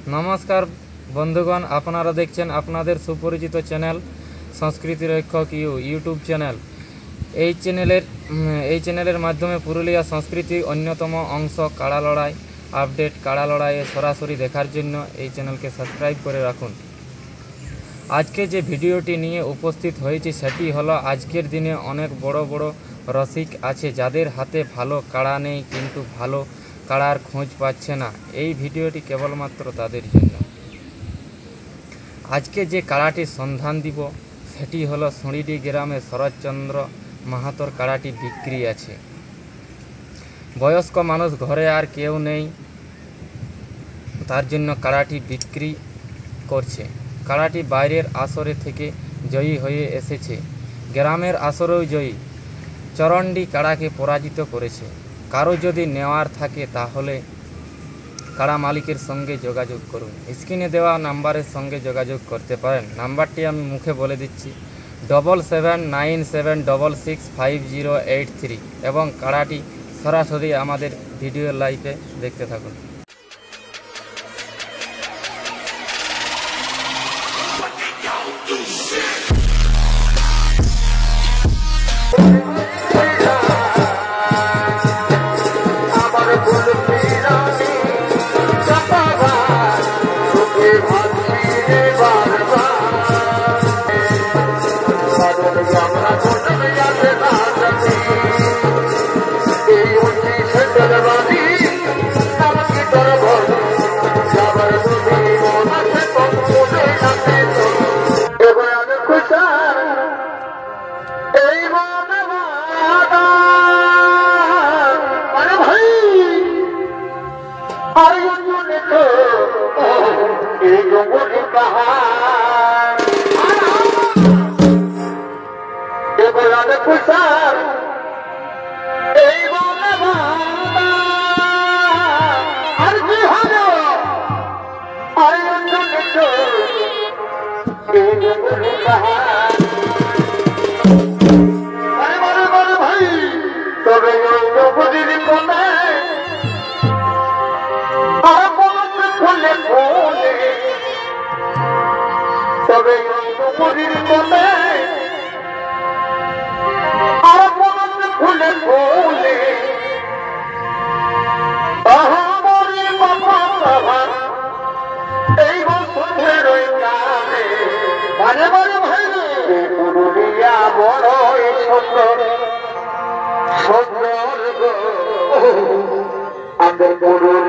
नमस्कार बंधुगण, आपनारा देखছেন আপনাদের সুপরিচিত চ্যানেল সংস্কৃতি রক্ষক ইউটিউব চ্যানেল। এই চ্যানেলের মাধ্যমে পুরুলিয়া সংস্কৃতির অন্যতম অংশ কাড়া লড়াই আপডেট, কাড়া লড়াইয়ে সরাসরি দেখার জন্য এই চ্যানেলকে সাবস্ক্রাইব করে রাখুন। আজকে যে ভিডিওটি নিয়ে উপস্থিত হয়েছি সেটি হলো, আজকের দিনে অনেক বড় বড় রসিক আছে যাদের হাতে ভালো কাড়া নেই, কিন্তু ভালো কাড়ার খোঁজ পাচ্ছে না। এই ভিডিওটি কেবলমাত্র তাদের জন্য। আজকে যে কাড়াটির সন্ধান দিব সেটি হলো সুঁড়িডি গ্রামে শরৎচন্দ্র মাহাতোর কাড়াটি বিক্রি আছে। বয়স্ক মানুষ ঘরে আর কেউ নেই, তার জন্য কাড়াটি বিক্রি করছে। কাড়াটি বাইরের আসরে থেকে জয়ী হয়ে এসেছে, গ্রামের আসরেও জয়ী। চরণডি কাড়াকে পরাজিত করেছে। কারো যদি নেওয়ার থাকে তাহলে কাড়া মালিকের সঙ্গে যোগাযোগ করুন। স্ক্রিনে দেওয়া নাম্বারের সঙ্গে যোগাযোগ করতে পারেন। নাম্বারটি আমি মুখে বলে দিচ্ছি, 7797665083 এবং কাড়াটি সরাসরি আমাদের ভিডিও লাইভে দেখতে থাকুন। I'm